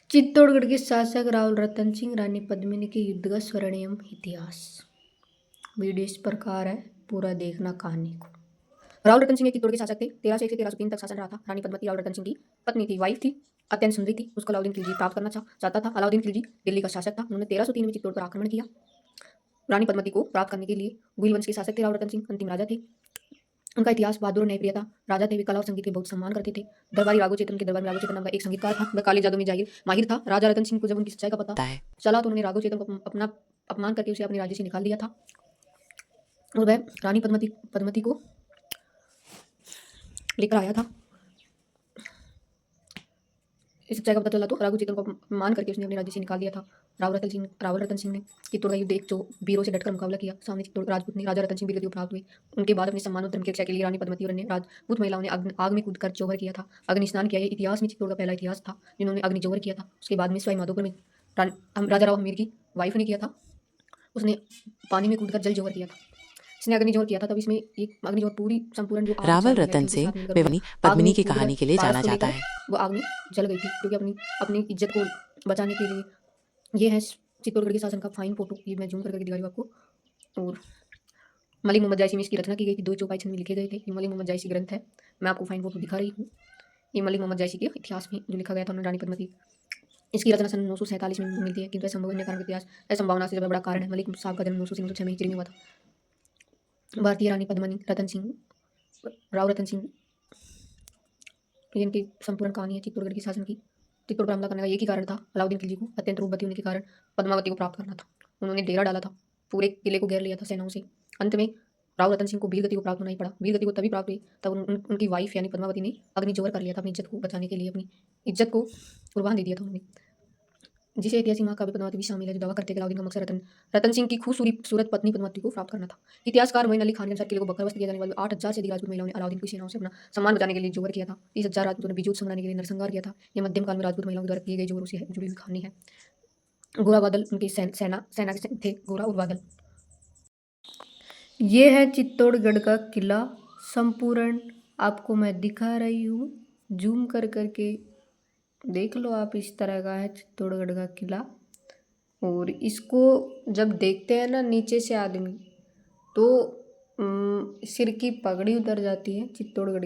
चित्तौड़गढ़ के शासक राव रतन सिंह रानी पद्मिनी के युद्ध का स्वर्णिम इतिहास। वीडियो इस प्रकार है, पूरा देखना कहानी को। राव रतन सिंह चित्तौड़ के शासक थे। 1301 से 1303 तक शासन रहा था। रानी पद्मती राव रतन सिंह की पत्नी थी, वाइफ थी, अत्यंत सुंदरी थी। उसको अलाउद्दीन खिलजी प्राप्त करना चाहता था। अलाउद्दीन खिलजी दिल्ली का शासक था। उन्होंने 1303 में चित्तौड़ पर आक्रमण किया। रानी पद्मती को प्राप्त करने के लिए गुइल वंश के शासक थे राव रतन सिंह, अंतिम राजा थे। उनका इतिहास बहादुर और न्यायप्रिय था। राजा थे, वे कला और संगीत के बहुत सम्मान करते थे। दरबारी राघो चेतन के दरबार में राघो चेतन नाम का एक संगीतकार था। वह काले जादू में माहिर था। राजा रतन सिंह को जब उनकी सच्चाई का पता है। चला तो उन्होंने राघो चेतन को अपना अपमान करके उसे अपने राज्य से निकाल दिया था और वह रानी पद्मती को लेकर आया था। इस सच्चाई का पता चला तो राघो चेतन को अपमान करके उसने अपने राज्य से निकाल दिया था। राव रतन सिंह ने चित्तौड़ का युद्ध एक जो वीरों से डटकर मुकाबला किया। सामने चित्तौड़ राजपूत ने राजा रतन सिंह वीरगति प्राप्त हुए। उनके बाद अपने सम्मान और धर्म की रक्षा के लिए रानी पद्मती और अन्य राजपूत महिलाओं ने आग में कूदकर जौहर किया था, अग्नि स्नान किया। ये इतिहास में चित्तौड़ का पहला इतिहास था जिन्होंने अग्नि जौहर किया था। उसके बाद में सवाई माधोपुर में राजा राव हमीर की वाइफ ने किया था। उसने पानी में कूदकर जल जौहर किया था। इसने अग्नि जौहर किया था। तब इसमें एक अग्नि जौहर पूरी संपूर्ण जो आग रावल चारों रतन उनके सिंह साथ मिलकर बेवनी आग में पद्मिनी की कूदकर कहानी के लिए पारस जाना को जाता लेकर है। वो आग में जल गई थी, क्योंकि अपनी इज्जत को बचाने के लिए। ये है चित्तौड़गढ़ के शासन का फाइन फोटो। ये मैं जूम करके दिखा रही हूँ आपको। और मलिक मोहम्मद जायसी में इसकी रचना की गई थी। 2 चौपाई छंद में लिखे गए थे। ये मलिक मोहम्मद जायसी ग्रंथ है। मैं आपको फाइन फोटो दिखा रही हूँ। ये मलिक मोहम्मद जायसी के इतिहास में जो लिखा गया था उन्होंने रानी पद्मती। इसकी रचना सन 947 में मिलती है, किंतु असंभव कारण इतिहास असंभावना से जब बड़ा कारण है। मलिक साहब का जन्म 900 से 906 में हिजरी में हुआ था। भारतीय रानी पद्मिनी रतन सिंह राव रतन सिंह जिनकी संपूर्ण कहानी है चित्तौड़गढ़ के शासन की। चित्तौड़ पर हमला करने का एक ही कारण था, अलाउद्दीन खिलजी को अत्यंत रूपवती होने के कारण पद्मावती को प्राप्त करना था। उन्होंने डेरा डाला था, पूरे किले को घेर लिया था सेनाओं से। अंत में राव रतन सिंह को वीरगति को प्राप्त होना ही पड़ा। वीरगति को तभी प्राप्त हुई तब उनकी वाइफ यानी पद्मावती ने अग्नि जौहर कर लिया था अपनी इज्जत को बचाने के लिए। अपनी इज्जत को कुर्बान दे दिया था उन्होंने, जिसे ऐतिहासिक महाकाव्य पद्मावती भी शामिल है, जो दावा करते थे अलाउद्दीन का मकसद रतन सिंह की खूबसूरत पत्नी पद्मावती को प्राप्त करना था। इतिहासकार मोइन अली खान के अनुसार किले को बकरवस्त किया जाने वाले 8000 से अधिक राजपूत महिलाओं ने अलाउद्दीन की सेनाओं से अपना सम्मान बचाने के लिए जौहर किया था। 30,000 राजपूतों ने बीजोत संग्राने के लिए नरसंहार किया था। यह मध्यम काल में राजपूत महिलाओं के द्वारा किए गए जौहरों से जुड़ी हुई कहानी है। गोरा बादल उनके सेना के थे, गोरा और बादल। ये है चित्तौड़गढ़ का किला संपूर्ण, आपको मैं दिखा रही हूँ। जूम कर करके देख लो आप। इस तरह का है चित्तौड़गढ़ का किला। और इसको जब देखते हैं ना नीचे से आदमी, तो सिर की पगड़ी उतर जाती है चित्तौड़गढ़ की।